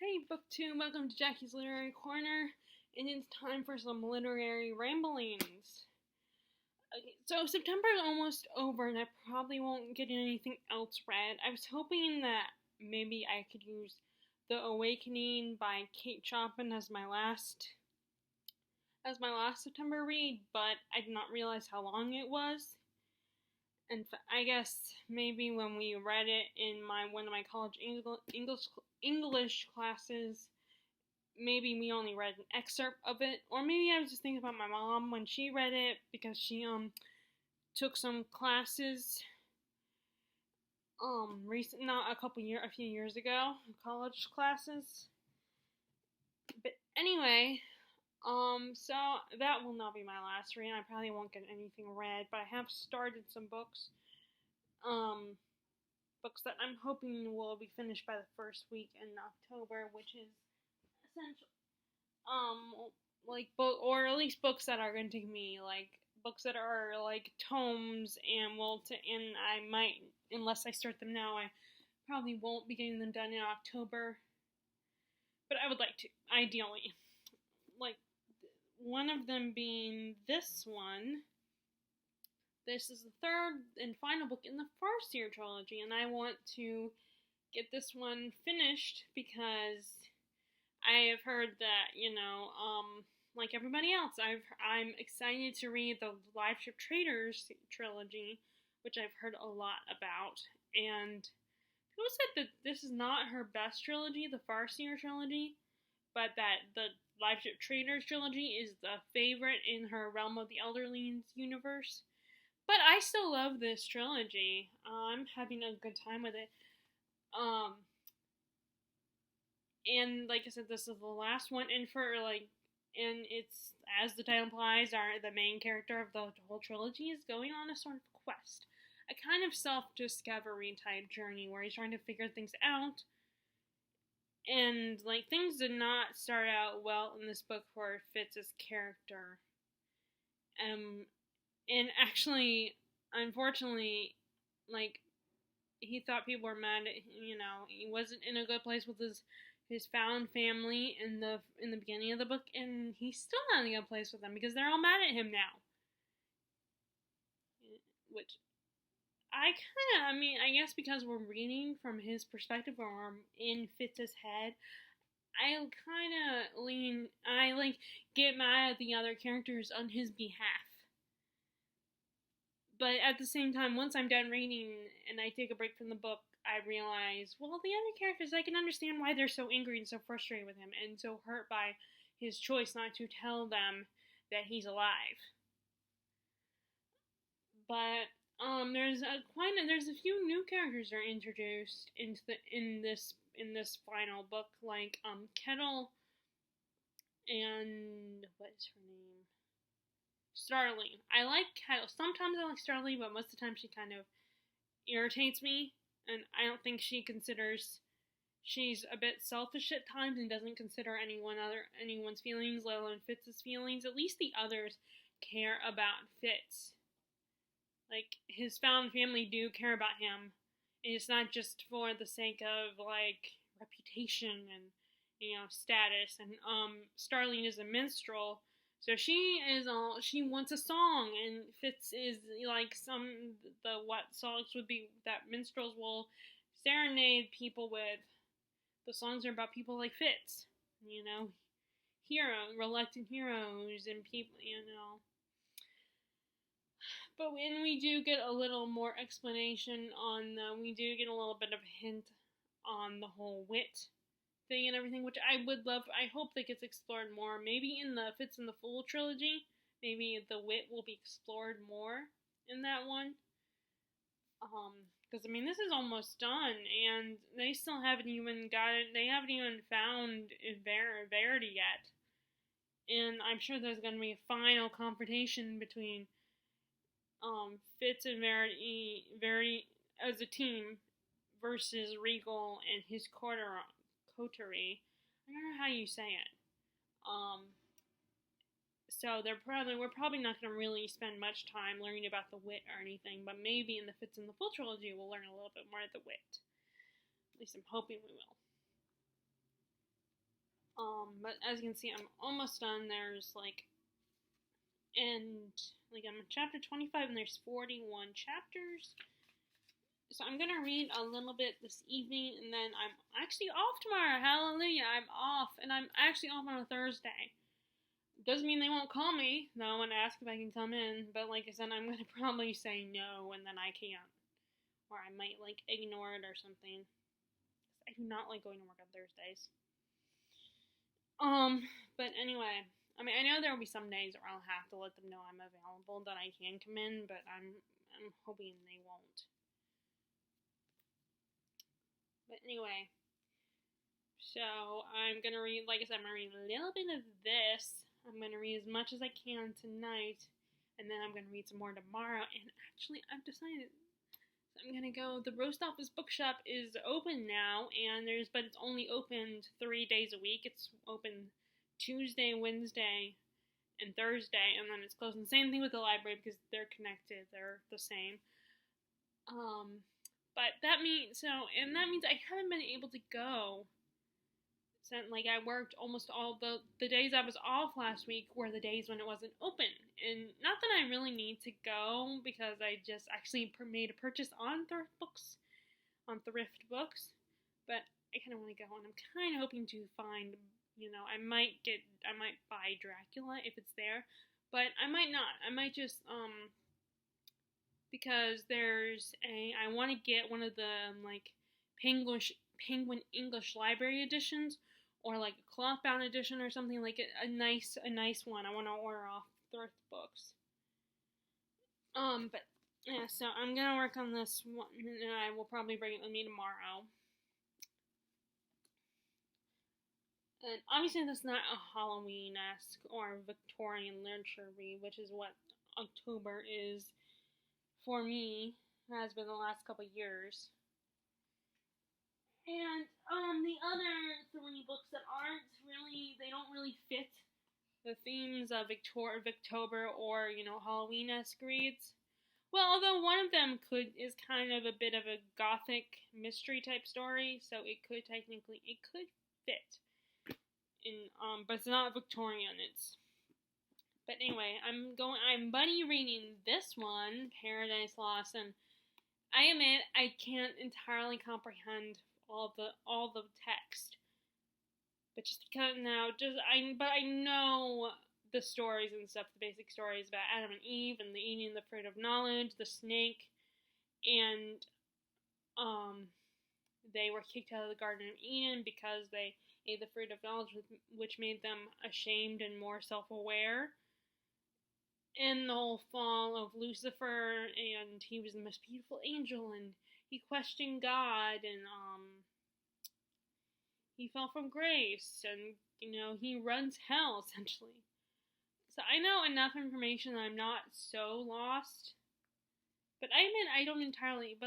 Hey, BookTube, welcome to Jackie's Literary Corner, and it's time for some literary ramblings. Okay, so September is almost over, and I probably won't get anything else read. I was hoping that maybe I could use The Awakening by Kate Chopin as my last September read, but I did not realize how long it was. And I guess maybe when we read it in one of my college English classes, maybe we only read an excerpt of it, or maybe I was just thinking about my mom when she read it because she took some classes a few years ago, college classes. But anyway, so that will not be my last read. I probably won't get anything read, but I have started some books. Books that I'm hoping will be finished by the first week in October, which is essential. Or at least books that are going to take me, books that are like tomes, and I might, unless I start them now, I probably won't be getting them done in October. But I would like to, ideally. One of them being this one. This is the third and final book in the Farseer trilogy, and I want to get this one finished because I have heard that, like everybody else, I'm excited to read the Live Ship Traders trilogy, which I've heard a lot about, and people said that this is not her best trilogy, the Farseer trilogy, but that the Live Ship Traders trilogy is the favorite in her Realm of the Elderlings universe. But I still love this trilogy. I'm having a good time with it. And like I said, this is the last one, and it's, as the title implies, the main character of the whole trilogy is going on a sort of quest. A kind of self-discovery type journey where he's trying to figure things out. And, things did not start out well in this book for Fitz's character. And actually, unfortunately, he thought people were mad at, he wasn't in a good place with his found family in the beginning of the book, and he's still not in a good place with them because they're all mad at him now. Which, I guess because we're reading from his perspective, or we're in Fitz's head, I get mad at the other characters on his behalf. But at the same time, once I'm done reading and I take a break from the book, I realize, well, the other characters, I can understand why they're so angry and so frustrated with him and so hurt by his choice not to tell them that he's alive. But there's a few new characters that are introduced in this final book, like Kettle and what is her name? Starling. I like Kettle. Sometimes I like Starling, but most of the time she kind of irritates me, and I don't think she's a bit selfish at times and doesn't consider anyone's feelings, let alone Fitz's feelings. At least the others care about Fitz. His found family do care about him, and it's not just for the sake of reputation and status. And Starling is a minstrel. So she wants a song, and Fitz is what songs would be that minstrels will serenade people with. The songs are about people like Fitz, reluctant heroes and people, But when we do get a little more explanation we do get a little bit of a hint on the whole wit thing and everything, which I hope that gets explored more. Maybe in the Fitz and the Fool trilogy, maybe the wit will be explored more in that one. Because this is almost done, and they still haven't even found Verity yet. And I'm sure there's going to be a final confrontation between Fitz and Verity as a team versus Regal and his coterie. I don't know how you say it. So we're probably not going to really spend much time learning about the wit or anything, but maybe in the Fitz and the Fool trilogy we'll learn a little bit more of the wit. At least I'm hoping we will. But as you can see, I'm almost done. There's I'm in chapter 25, and there's 41 chapters. So I'm gonna read a little bit this evening, and then I'm actually off tomorrow. Hallelujah, I'm off, and I'm actually off on a Thursday. Doesn't mean they won't call me. No one asked if I can come in, but like I said, I'm gonna probably say no, and then I can't, or I might ignore it or something. I do not like going to work on Thursdays. But anyway, I mean, I know there will be some days where I'll have to let them know I'm available, that I can come in, but I'm hoping they won't. But anyway, so I'm gonna read, like I said, I'm gonna read a little bit of this. I'm gonna read as much as I can tonight, and then I'm gonna read some more tomorrow. And actually, I've decided I'm gonna go. The Roast Office Bookshop is open now, but it's only opened 3 days a week. It's open Tuesday, Wednesday, and Thursday, and then it's closed. And the same thing with the library because they're connected. They're the same. But that means I haven't been able to go. Since I worked almost all the days I was off last week were the days when it wasn't open. And not that I really need to go because I just actually made a purchase on thrift books, but I kind of want to go, and I'm kind of hoping to find, I might buy Dracula if it's there, but I might not. I might just because I want to get one of the Penguin English Library editions, or a cloth bound edition or something, a nice one. I want to order off thrift books. But yeah, so I'm gonna work on this one, and I will probably bring it with me tomorrow. And obviously, this is not a Halloween-esque or Victorian literature read, which is what October is for me. Has been the last couple years. And the other 3 books that they don't really fit the themes of Victober or Halloween-esque reads. Well, although one of them is kind of a bit of a gothic mystery type story, so it could fit in, but it's not Victorian. But anyway, I'm buddy reading this one, Paradise Lost, and I admit I can't entirely comprehend all the text, but just because I know the stories and stuff, the basic stories about Adam and Eve and the eating the fruit of knowledge, the snake, and they were kicked out of the Garden of Eden because they ate the fruit of knowledge, which made them ashamed and more self-aware. And the whole fall of Lucifer, and he was the most beautiful angel, and he questioned God, and he fell from grace, and he runs hell essentially. So I know enough information that I'm not so lost. But I don't entirely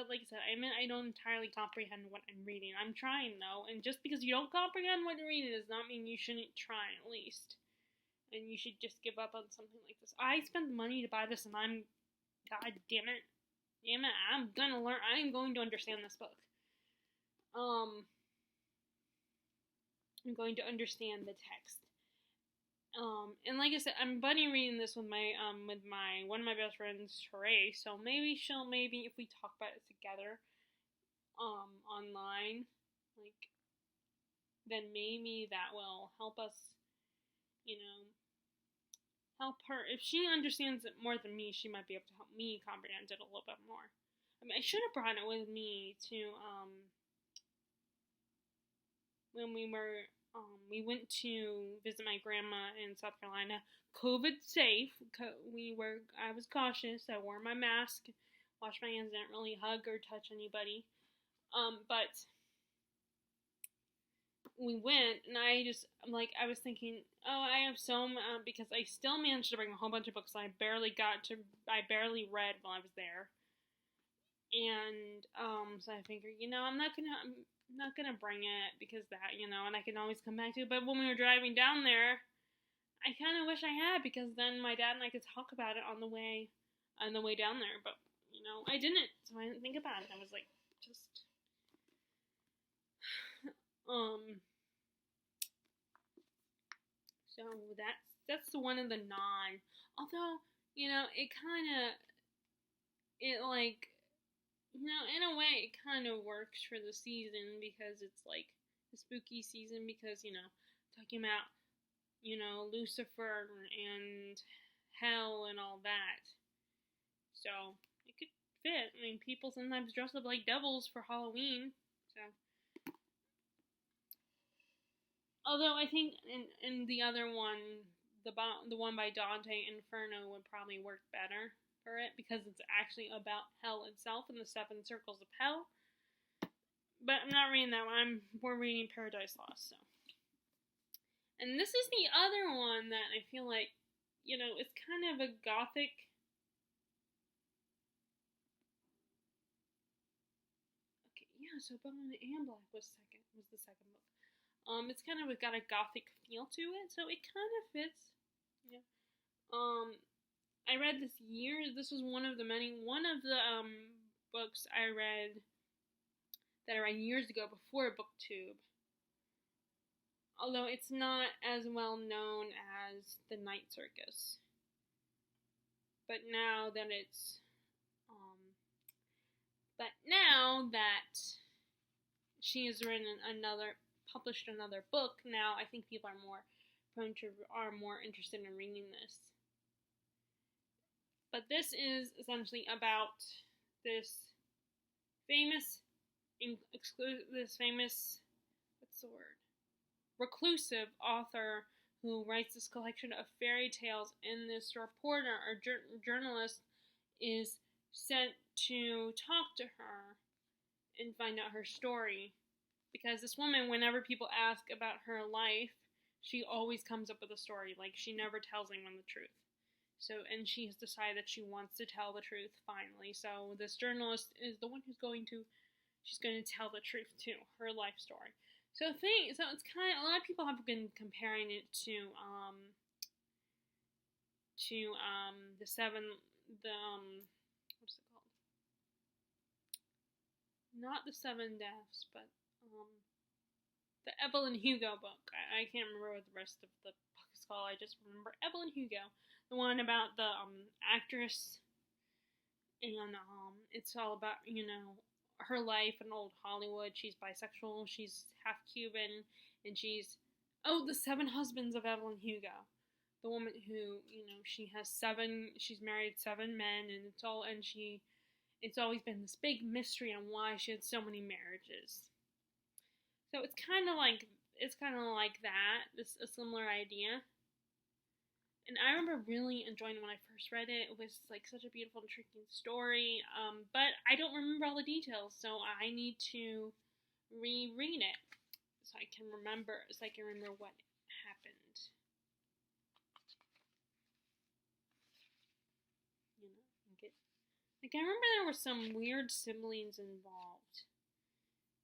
comprehend what I'm reading. I'm trying though, and just because you don't comprehend what you're reading does not mean you shouldn't try at least. And you should just give up on something like this. I spent money to buy this, and God damn it, I'm gonna learn. I am going to understand this book. I'm going to understand the text. And like I said, I'm buddy reading this with one of my best friends, Sheree. So maybe if we talk about it together, online, then maybe that will help us, help her. If she understands it more than me, she might be able to help me comprehend it a little bit more. I mean, I should have brought it with me to, when we went to visit my grandma in South Carolina, COVID safe. I was cautious. I wore my mask, washed my hands, didn't really hug or touch anybody. But we went, and I was thinking, I have because I still managed to bring a whole bunch of books I barely read while I was there. And, so I figured, I'm not gonna bring it because that, and I can always come back to it. But when we were driving down there, I kind of wish I had, because then my dad and I could talk about it on the way down there. But, I didn't, so I didn't think about it. I was So that's the one of the non. Although, it kind of, it like, in a way, it kind of works for the season because it's like the spooky season because, talking about, Lucifer and hell and all that. So it could fit. I mean, people sometimes dress up like devils for Halloween. So, although I think in the other one, the one by Dante, Inferno, would probably work better for it because it's actually about hell itself and the 7 circles of hell. But I'm not reading that one. We're reading Paradise Lost. So, and this is the other one that I feel like, it's kind of a gothic. Okay, yeah. So Bone and Black was the second book. It's kind of got a gothic feel to it, so it kind of fits. Yeah. I read this year. This was one of the books I read that I read years ago before BookTube. Although it's not as well known as The Night Circus. But now that she has published another book, now I think people are more interested in reading this. But this is essentially about this famous reclusive author who writes this collection of fairy tales, and this reporter or journalist is sent to talk to her and find out her story. Because this woman, whenever people ask about her life, she always comes up with a story. Like, she never tells anyone the truth. So, and she has decided that she wants to tell the truth finally. So this journalist is the one she's going to tell the truth to, her life story. So it's kind of, a lot of people have been comparing it to the what's it called? Not the 7 Deaths, but the Evelyn Hugo book. I can't remember what the rest of the book is called. I just remember Evelyn Hugo, the one about the actress, and it's all about her life in old Hollywood. She's bisexual. She's half Cuban, and she's the 7 husbands of Evelyn Hugo. The woman who she's married 7 men, and it's always been this big mystery on why she had so many marriages. So it's kind of like that. It's a similar idea. And I remember really enjoying it when I first read it. It was like such a beautiful, intriguing story. But I don't remember all the details, so I need to reread it so I can remember what happened. I remember there were some weird siblings involved.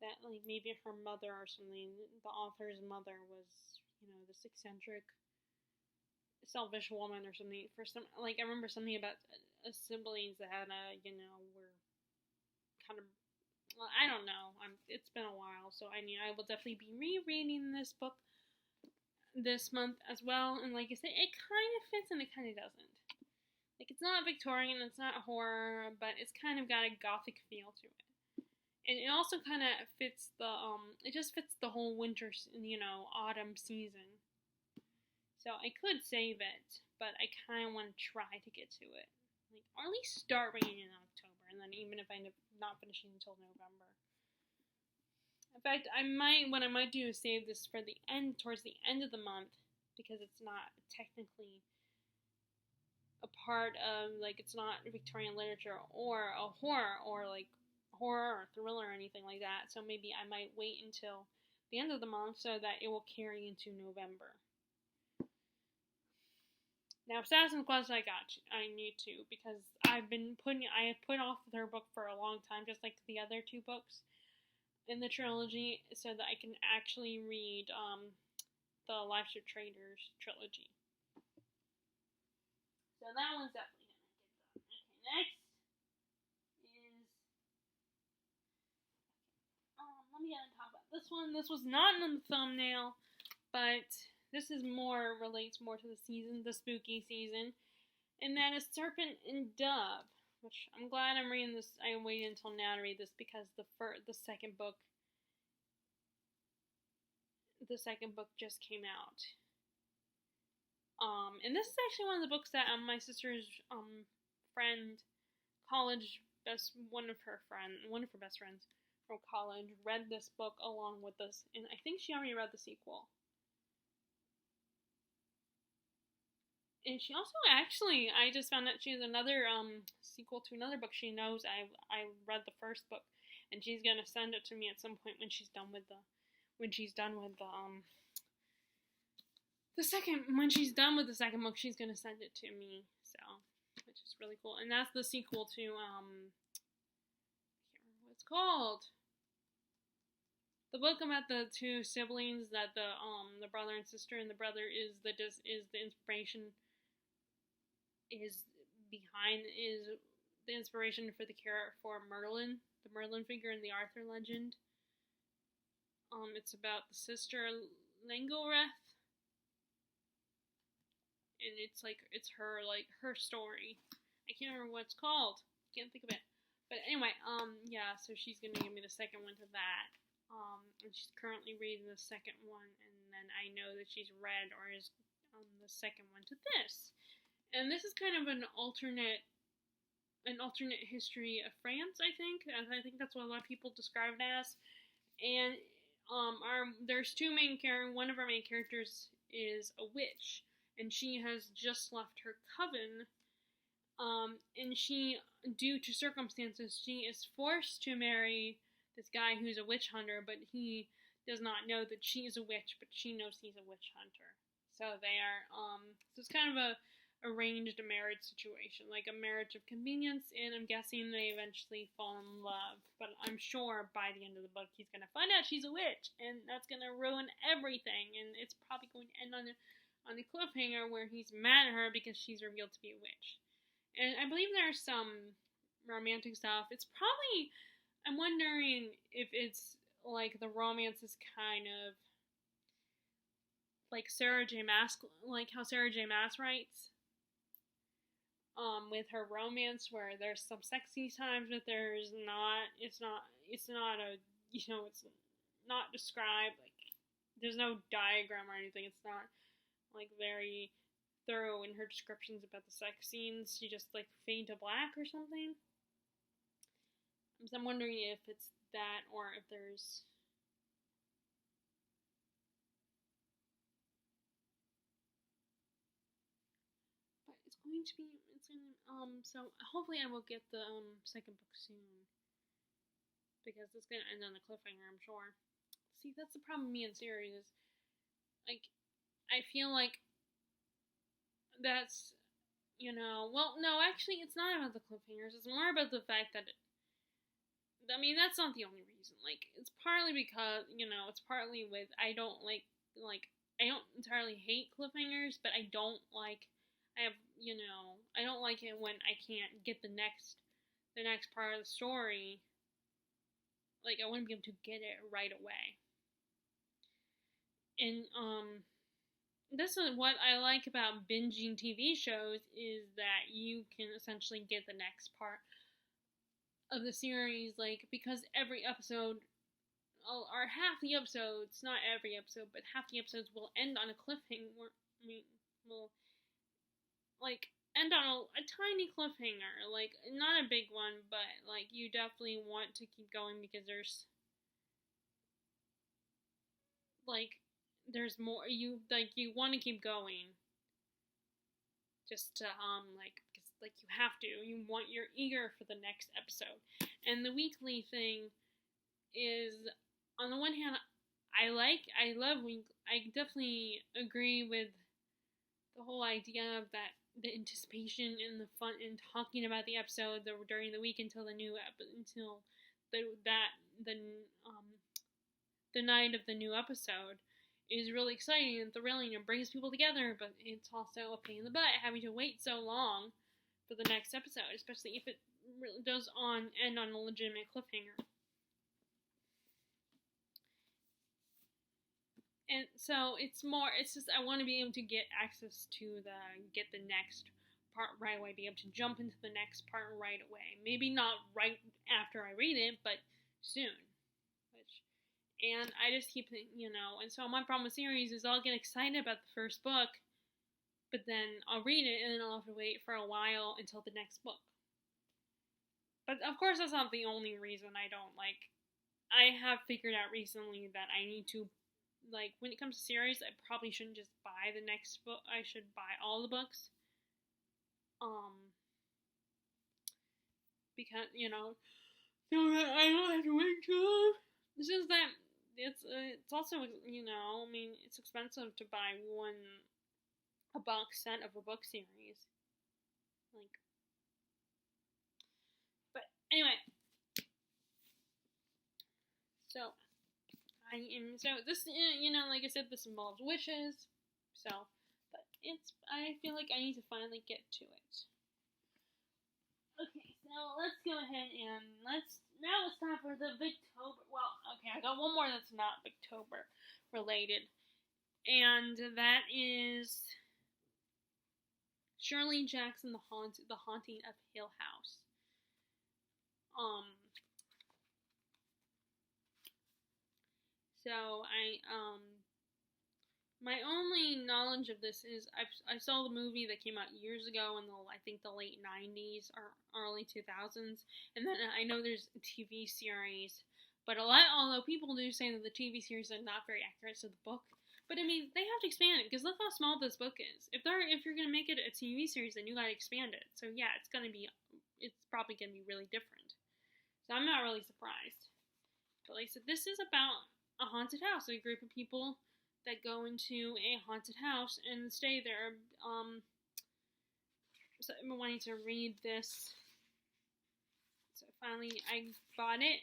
That maybe her mother or something. The author's mother was this eccentric, selfish woman or something. I remember something about siblings that had were kind of, well, I don't know. It's been a while, so I will definitely be rereading this book this month as well. And like I said, it kind of fits and it kind of doesn't. Like, it's not Victorian, it's not horror, but it's kind of got a gothic feel to it. And it also kind of fits it just fits the whole winter, autumn season. So I could save it, but I kind of want to try to get to it. Or at least start reading in October, and then even if I end up not finishing until November. In fact, what I might do is save this for towards the end of the month, because it's not technically a part of, it's not Victorian literature or a horror or horror or thriller or anything like that. So maybe I might wait until the end of the month so that it will carry into November. Now, Assassin's Quest, I need to, because I have put off their book for a long time, just like the other 2 books in the trilogy, so that I can actually read the Lives of Traitors trilogy. So that one's definitely going to get done. Okay, next is, let me talk about this one. This was not in the thumbnail, but this is more relates more to the season, the spooky season, and that is Serpent and Dove, which I'm glad I'm reading this. I waited until now to read this because the second book just came out. And this is actually one of the books that my sister's friend, one of her best friends from college read this book along with us, and I think she already read the sequel. And she also actually, I just found out she has another sequel to another book she knows I read the first book, and she's gonna send it to me at some point when she's done with the second book. She's gonna send it to me, so which is really cool. And that's the sequel to I can't remember what it's called. The book about the two siblings that the brother and sister, and the brother is the inspiration for the character for Merlin, the Merlin figure in the Arthur legend. It's about the sister Langoreth, and it's her story. I can't remember what it's called. Can't think of it. But anyway, yeah. So she's gonna give me the second one to that. And she's currently reading the second one, and then I know that she's read or is the second one to this. And this is kind of an alternate history of France, I think. I think that's what a lot of people describe it as. And there's two main characters. One of our main characters is a witch, and she has just left her coven. And she, due to circumstances, she is forced to marry this guy who's a witch hunter, but he does not know that she's a witch, but she knows he's a witch hunter. So they are, so it's kind of a arranged marriage situation, like a marriage of convenience, and I'm guessing they eventually fall in love. But I'm sure by the end of the book, he's gonna find out she's a witch, and that's gonna ruin everything, and it's probably going to end on a cliffhanger where he's mad at her because she's revealed to be a witch. And I believe there's some romantic stuff. It's probably, I'm wondering if it's like the romance is kind of like Sarah J. Maas, like how Sarah J. Maas writes, with her romance, where there's some sexy times, but there's not. It's not it's not described, like there's no diagram or anything. It's not like very thorough in her descriptions about the sex scenes. She just like fade to black or something. So I'm wondering if it's that, or if there's so hopefully I will get the second book soon, because it's gonna end on a cliffhanger, I'm sure. See, that's the problem with me in series, is like I feel like that's, well, no, actually it's not about the cliffhangers. It's more about the fact that that's not the only reason. Like, it's partly because, it's partly with I don't I don't entirely hate cliffhangers, but I don't like I don't like it when I can't get the next part of the story. Like, I wouldn't be able to get it right away. And this is what I like about binging TV shows, is that you can essentially get the next part of the series, like, because every episode, or half the episodes, not every episode, but half the episodes will end on a cliffhanger. Will like end on a tiny cliffhanger, like not a big one, but like you definitely want to keep going, because there's more. You want to keep going, just to because you have to. You're eager for the next episode. And the weekly thing is, on the one hand, I definitely agree with the whole idea of that, the anticipation and the fun in talking about the episode during the week until the night of the new episode is really exciting and thrilling and brings people together. But it's also a pain in the butt having to wait so long for the next episode, especially if it really does end on a legitimate cliffhanger. And so it's just I want to be able to get access to get the next part right away, be able to jump into the next part right away. Maybe not right after I read it, but soon. Which, and I just keep, and so my problem with series is I'll get excited about the first book, but then I'll read it and then I'll have to wait for a while until the next book. But of course, that's not the only reason I don't like. I have figured out recently that I need to, like, when it comes to series, I probably shouldn't just buy the next book. I should buy all the books. Because, so that I don't have to wait too. It's just that it's also, I mean, it's expensive to buy a box set of a book series. Like, but anyway. So this, like I said, this involves wishes. So, but I feel like I need to finally get to it. Okay, so let's go ahead and now it's time for the Victober. Well, okay, I got one more that's not Victober related, and that is Shirley Jackson, the Haunting of Hill House. So my only knowledge of this is I saw the movie that came out years ago in I think the late 90s or early 2000s, and then I know there's a TV series, but although people do say that the TV series are not very accurate to the book, but I mean they have to expand it because look how small this book is. If you're gonna make it a TV series, then you gotta expand it. So yeah, it's probably gonna be really different. So I'm not really surprised. But like I said, this is about a haunted house, a group of people that go into a haunted house and stay there. So I've been wanting to read this. So finally I bought it.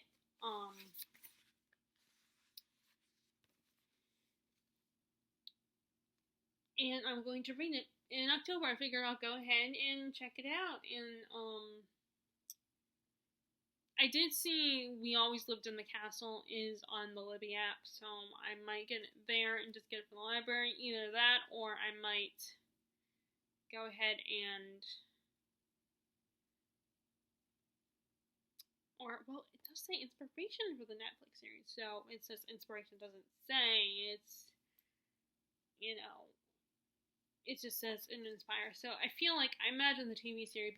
And I'm going to read it in October. I figured I'll go ahead and check it out. And I did see We Always Lived in the Castle is on the Libby app, so I might get it there and just get it from the library. Either that, or I might go ahead and... well, it does say inspiration for the Netflix series, so it says inspiration, doesn't say, it's, it just says it inspires. So I feel like I imagine the TV series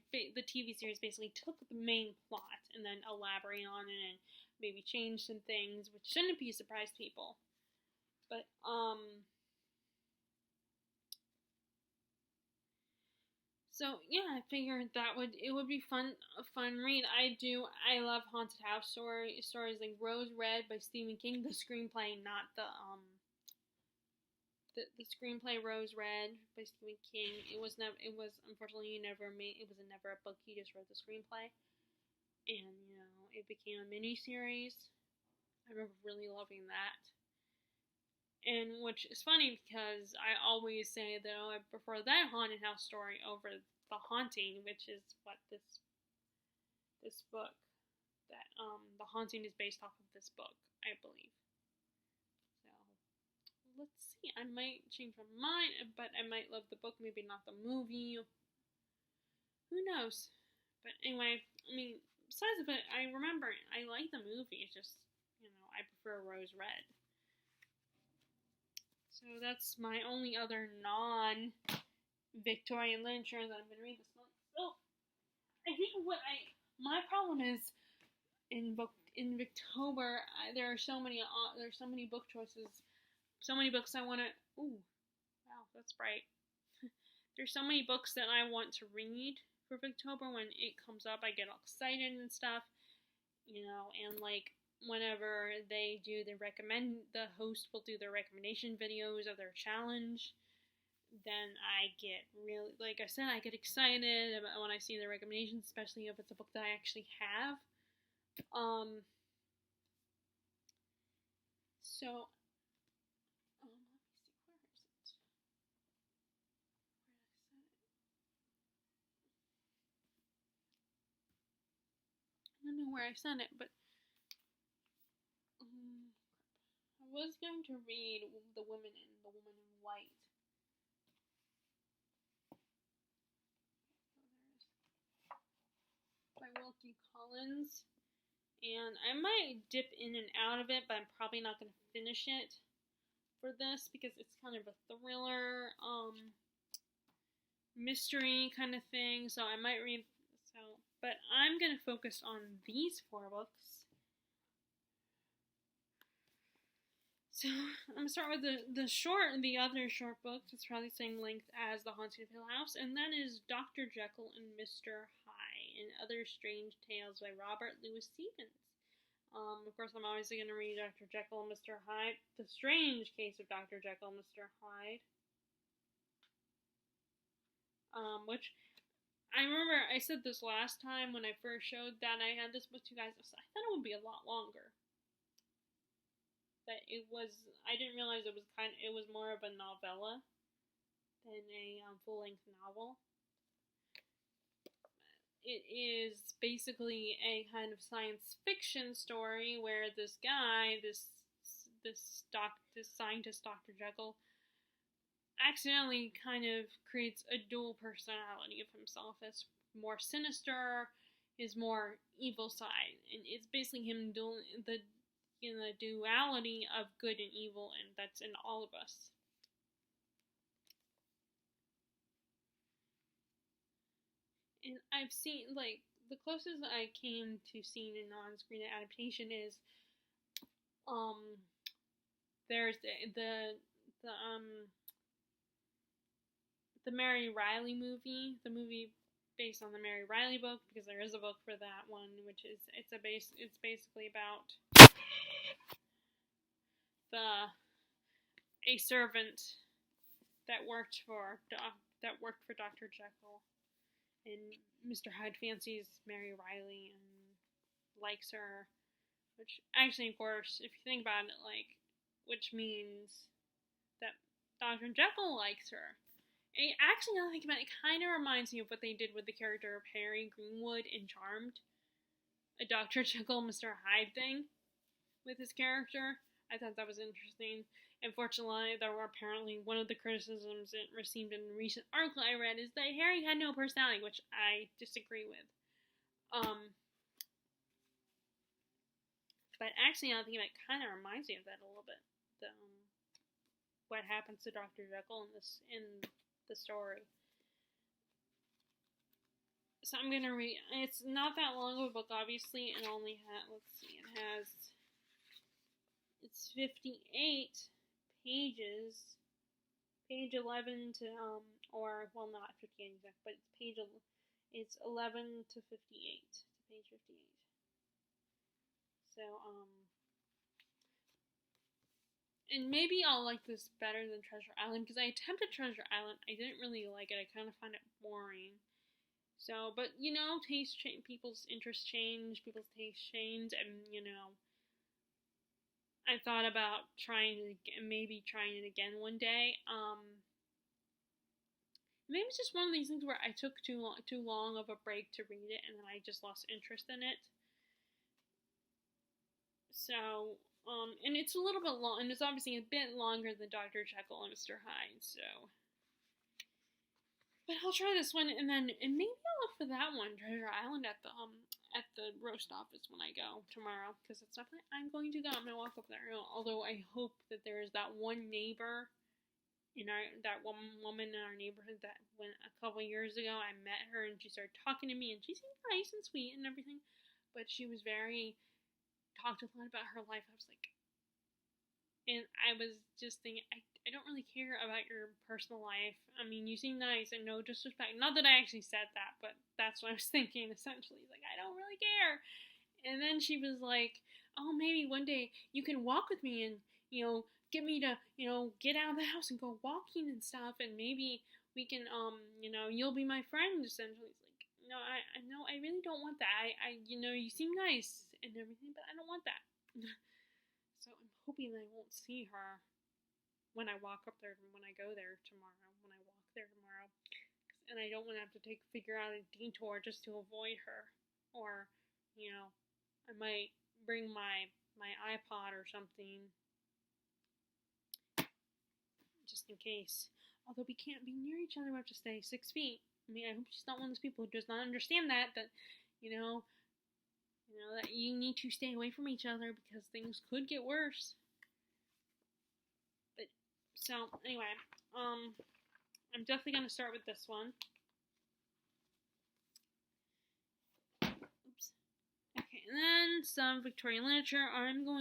basically took the main plot and then elaborated on it and maybe changed some things, which shouldn't be a surprise to people. But so yeah, I figured it would be a fun read. I love haunted house stories like Rose Red by Stephen King, the screenplay, not the the screenplay Rose Red by Stephen King. It was unfortunately never a book. He just wrote the screenplay, and it became a mini series. I remember really loving that, and which is funny because I always say that I prefer that haunted house story over The Haunting, which is what this book that The Haunting is based off of this book, I believe. Let's see. I might change my mind, but I might love the book, maybe not the movie. Who knows? But anyway, I mean, besides of it, I remember I like the movie. It's just, I prefer Rose Red. So that's my only other non-Victorian literature that I've been reading this month. So I think my problem is in Victober, there are so many book choices. So many books I want to... Ooh, wow, that's bright. There's so many books that I want to read for Victober. When it comes up, I get all excited and stuff. And like whenever they do the host will do their recommendation videos of their challenge. Then I get really, like I said, I get excited when I see the recommendations, especially if it's a book that I actually have. So... I don't know where I sent it, but I was going to read The Woman in White. By Wilkie Collins. And I might dip in and out of it, but I'm probably not going to finish it for this because it's kind of a thriller, mystery kind of thing. So I might read. But I'm going to focus on these 4 books. So I'm going to start with the other short book. It's probably the same length as The Haunting of Hill House, and that is Dr. Jekyll and Mr. Hyde and Other Strange Tales by Robert Louis Stevens. Of course, I'm obviously going to read Dr. Jekyll and Mr. Hyde, The Strange Case of Dr. Jekyll and Mr. Hyde, which I remember I said this last time when I first showed that I had this book to you guys. I thought it would be a lot longer. But I didn't realize it was more of a novella than a full-length novel. It is basically a kind of science fiction story where this guy, this scientist, Dr. Jekyll, accidentally kind of creates a dual personality of himself as more sinister, his more evil side, and it's basically him doing the duality of good and evil, and that's in all of us. And I've seen, the closest I came to seeing a non-screen adaptation is, there's the Mary Riley movie, the movie based on the Mary Riley book, because there is a book for that one, which is, it's basically about a servant that worked for Dr. Jekyll, and Mr. Hyde fancies Mary Riley and likes her, which actually, of course, if you think about it, which means that Dr. Jekyll likes her. And actually, now that I think about it, it kind of reminds me of what they did with the character of Harry Greenwood in Charmed, a Dr. Jekyll, Mr. Hyde thing with his character. I thought that was interesting. Unfortunately, there were apparently one of the criticisms it received in a recent article I read is that Harry had no personality, which I disagree with. But actually, now that I think about it, it kind of reminds me of that a little bit. What happens to Dr. Jekyll in the story. So I'm gonna read. It's not that long of a book, obviously. It only it's 58 pages. Page 11 to not 58 exact, but it's 11 to 58 to page 58. So and maybe I'll like this better than Treasure Island, because I attempted Treasure Island. I didn't really like it. I kind of find it boring. So, but, people's interests change, people's tastes change, and, I thought about maybe trying it again one day. Maybe it's just one of these things where I took too long of a break to read it, and then I just lost interest in it. So, and it's a little bit long, and it's obviously a bit longer than Dr. Jekyll and Mr. Hyde, so. But I'll try this one, and maybe I'll look for that one, Treasure Island, at the roast office when I go tomorrow, because it's something I'm going to go. I'm going to walk up there, although I hope that there is that one neighbor, that one woman in our neighborhood that when a couple years ago I met her, and she started talking to me, and she seemed nice and sweet and everything, but she was talked a lot about her life. I was like, and I was just thinking, I don't really care about your personal life. I mean, you seem nice and no disrespect. Not that I actually said that, but that's what I was thinking, essentially. Like, I don't really care. And then she was like, oh, maybe one day you can walk with me and, get me to, get out of the house and go walking and stuff, and maybe we can, you'll be my friend, essentially. It's like, no, I really don't want that. You seem nice and everything, but I don't want that. So I'm hoping I won't see her when I walk up there, when I go there tomorrow, and I don't want to have to figure out a detour just to avoid her, or, I might bring my iPod or something, just in case. Although we can't be near each other, we have to stay 6 feet. I mean, I hope she's not one of those people who does not understand that that you need to stay away from each other because things could get worse. But, so, anyway, I'm definitely going to start with this one. Oops. Okay, and then some Victorian literature.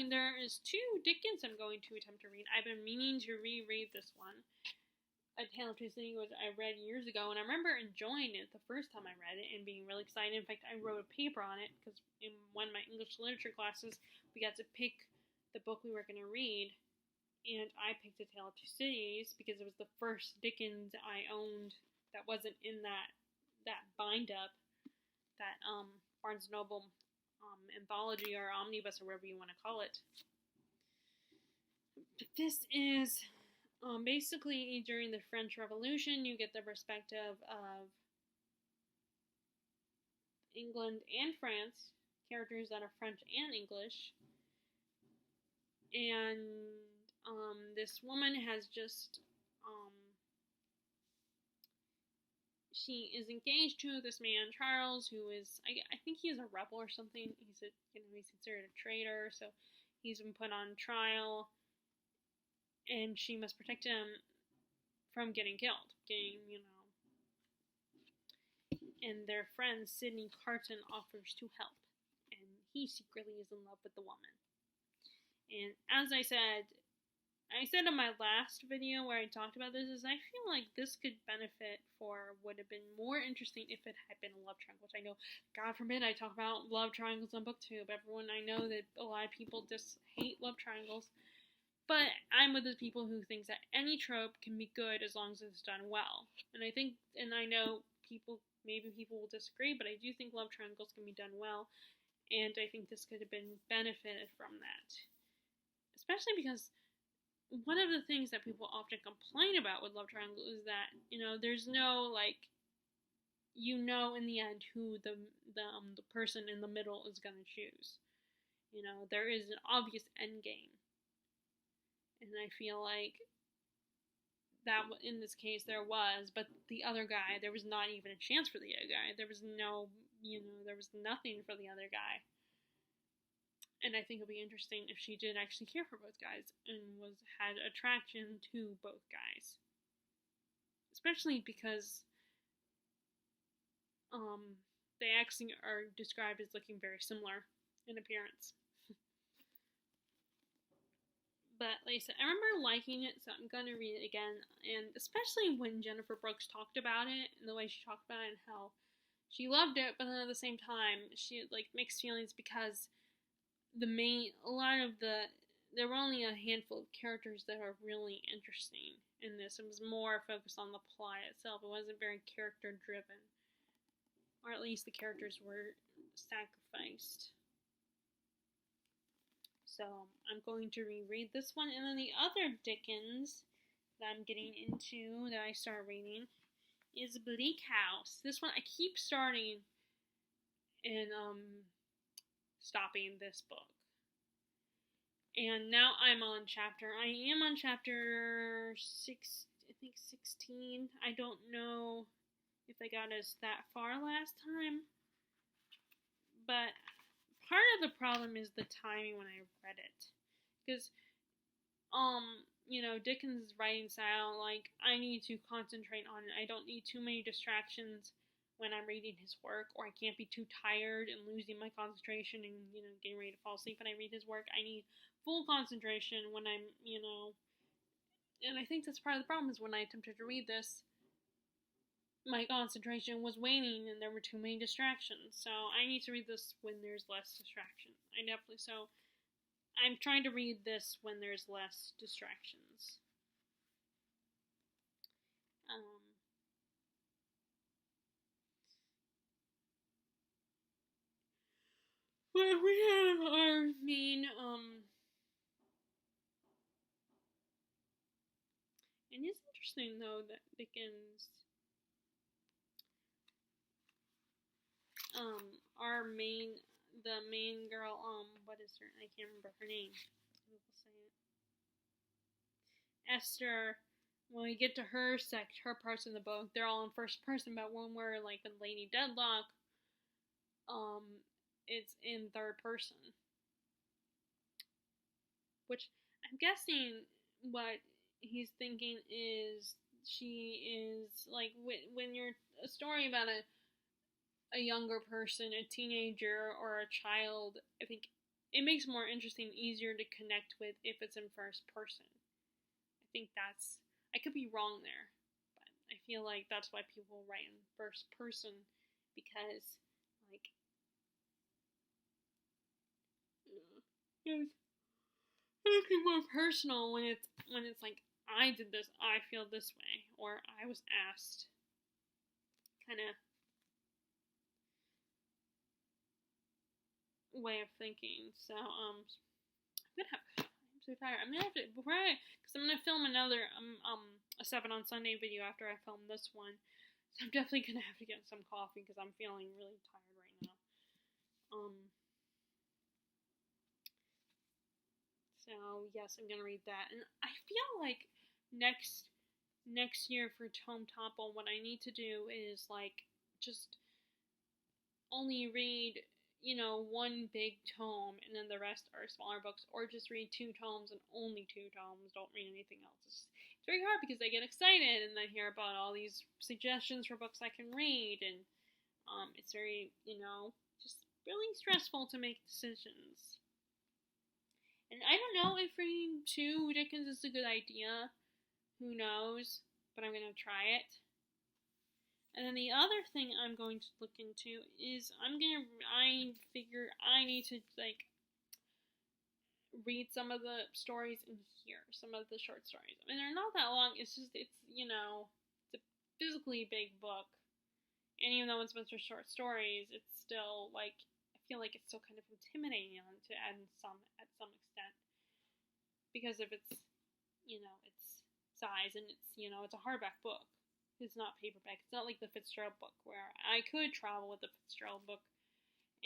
There is 2 Dickens I'm going to attempt to read. I've been meaning to reread this one. A Tale of Two Cities I read years ago, and I remember enjoying it the first time I read it and being really excited. In fact, I wrote a paper on it because in one of my English literature classes, we got to pick the book we were going to read, and I picked A Tale of Two Cities because it was the first Dickens I owned that wasn't in that bind-up, that Barnes & Noble anthology or omnibus or whatever you want to call it. But this is... basically, during the French Revolution, you get the perspective of England and France, characters that are French and English. And this woman has just, she is engaged to this man, Charles, who is, I think he's a rebel or something. He's considered a traitor, so he's been put on trial. And she must protect him from getting killed. And their friend, Sidney Carton, offers to help. And he secretly is in love with the woman. And as I said in my last video where I talked about this, is I feel like this could benefit would have been more interesting if it had been a love triangle. Which I know, God forbid, I talk about love triangles on BookTube. I know that a lot of people just hate love triangles. But I'm with the people who think that any trope can be good as long as it's done well. And I know maybe people will disagree, but I do think love triangles can be done well. And I think this could have been benefited from that. Especially because one of the things that people often complain about with love triangles is that, there's no, in the end who the person in the middle is going to choose. There is an obvious end game. And I feel like that in this case there was, but the other guy, there was not even a chance for the other guy. There was there was nothing for the other guy. And I think it would be interesting if she did actually care for both guys and had attraction to both guys. Especially because they actually are described as looking very similar in appearance. But like I said, I remember liking it, so I'm going to read it again. And especially when Jennifer Brooks talked about it, and the way she talked about it, and how she loved it, but then at the same time, she had mixed feelings because there were only a handful of characters that are really interesting in this. It was more focused on the plot itself. It wasn't very character driven. Or at least the characters were sacrificed. So I'm going to reread this one. And then the other Dickens that I'm getting into, that I start reading, is Bleak House. This one, I keep starting and stopping this book. And now I am on chapter 16. I don't know if I got us that far last time. But part of the problem is the timing when I read it. Because, Dickens' writing style, I need to concentrate on it. I don't need too many distractions when I'm reading his work, or I can't be too tired and losing my concentration and, getting ready to fall asleep when I read his work. I need full concentration when I'm, and I think that's part of the problem is when I attempted to read this, my concentration was waning and there were too many distractions. So I need to read this when there's less distraction. I'm trying to read this when there's less distractions. But we have our main, and it's interesting though that Dickens, the main girl, what is her? I can't remember her name. We'll say it. Esther when we get to her her parts in the book, they're all in first person, but when we're like with Lady Deadlock, um, it's in third person. Which I'm guessing what he's thinking is she is like when you're a story about a younger person, a teenager or a child, I think it makes it more interesting, easier to connect with if it's in first person. I think that's, I could be wrong there, but I feel like that's why people write in first person, because like it's more personal when it's like I did this, I feel this way, or I was asked, kind of way of thinking. So I'm so tired. I'm gonna have to because I'm gonna film another a 7 on Sunday video after I film this one. So I'm definitely gonna have to get some coffee because I'm feeling really tired right now. So yes, I'm gonna read that, and I feel like next year for Tome Topple, what I need to do is like just only read, one big tome and then the rest are smaller books, or just read 2 tomes and only 2 tomes, don't read anything else. It's very hard because I get excited and I hear about all these suggestions for books I can read, and it's very, just really stressful to make decisions. And I don't know if reading 2 Dickens is a good idea. Who knows? But I'm going to try it. And then the other thing I'm going to look into is I figure I need to, like, read some of the stories in here. Some of the short stories. I mean, they're not that long. It's just, it's a physically big book. And even though it's a bunch of short stories, it's still, like, I feel like it's still kind of intimidating to add at some extent, because of its its size, and it's a hardback book. It's not paperback. It's not like the Fitzgerald book where I could travel with the Fitzgerald book,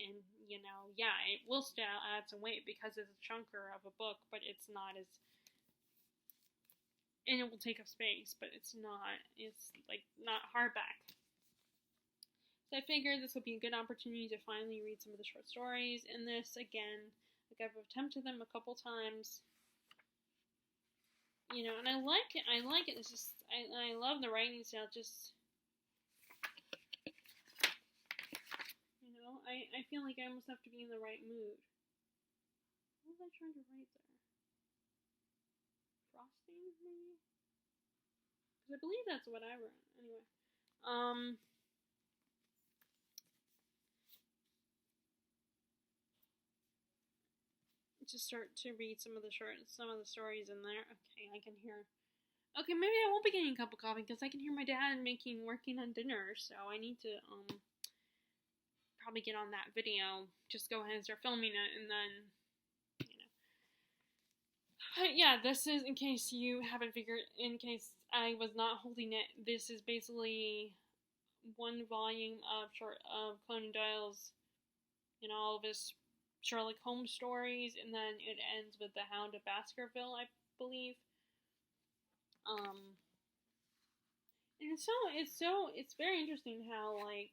and it will still add some weight because it's a chunker of a book, but it's not as, and it will take up space, but it's like not hardback. So I figured this would be a good opportunity to finally read some of the short stories. And this, again, like I've attempted them a couple times, and I like it. It's just, I love the writing style. Just, I feel like I almost have to be in the right mood. What was I trying to write there? Frosting, maybe? Because I believe that's what I wrote. Anyway. To start to read some of the stories in there. Okay, I can hear. Okay, maybe I won't be getting a cup of coffee because I can hear my dad working on dinner. So I need to probably get on that video. Just go ahead and start filming it, and then But yeah, this is, in case you haven't figured, in case I was not holding it. This is basically one volume of Conan Doyle's, all of his Sherlock Holmes stories, and then it ends with the Hound of Baskerville, I believe. And it's very interesting how, like,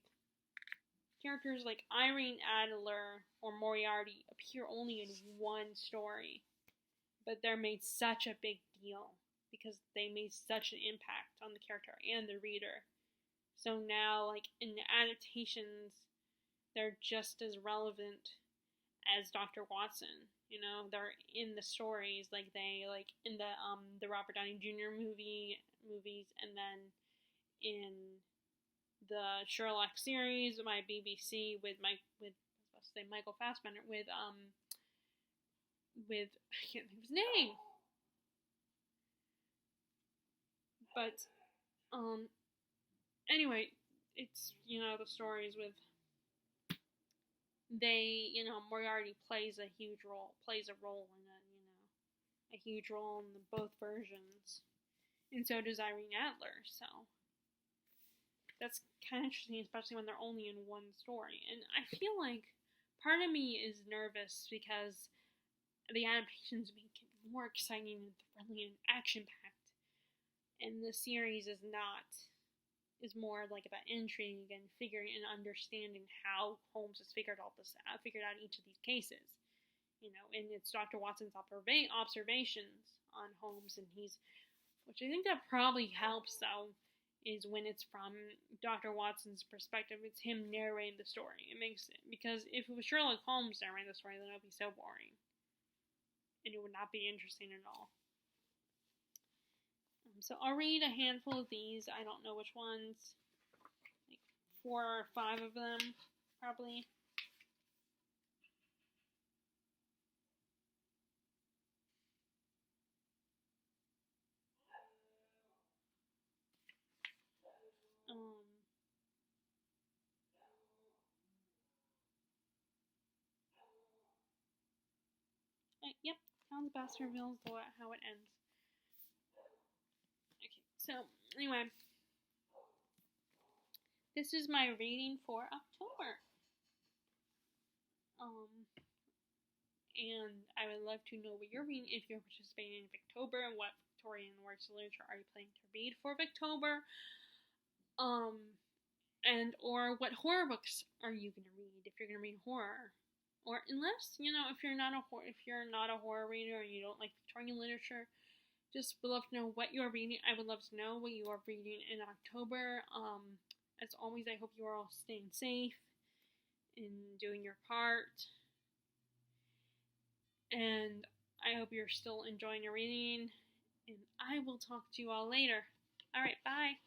characters like Irene Adler or Moriarty appear only in one story, but they're made such a big deal because they made such an impact on the character and the reader. So now, like, in the adaptations, they're just as relevant as Dr. Watson. They're in the stories, like in the Robert Downey Jr. movies, and then in the Sherlock series by BBC with Michael Fassbender with I can't think of his name, but anyway, it's the stories with. Moriarty plays a role in it, a huge role in both versions. And so does Irene Adler, so that's kind of interesting, especially when they're only in one story. And I feel like part of me is nervous because the adaptations make it more exciting and thrilling and action-packed. And the series is more like about intrigue and figuring and understanding how Holmes has figured out each of these cases. And it's Dr. Watson's observations on Holmes, and which I think that probably helps though, is when it's from Dr. Watson's perspective, it's him narrating the story. It makes it, because if it was Sherlock Holmes narrating the story, then it would be so boring. And it would not be interesting at all. So I'll read a handful of these. I don't know which ones. Like 4 or 5 of them, probably. Yep, Town's Best reveals how it ends. Okay, so anyway, this is my reading for October. And I would love to know what you're reading if you're participating in Victober, and what Victorian works of literature are you planning to read for Victober? Or what horror books are you gonna read if you're gonna read horror? Or unless, if you're not a horror reader and you don't like Victorian literature, just would love to know what you're reading. I would love to know what you are reading in October. As always, I hope you are all staying safe and doing your part. And I hope you're still enjoying your reading. And I will talk to you all later. Alright, bye.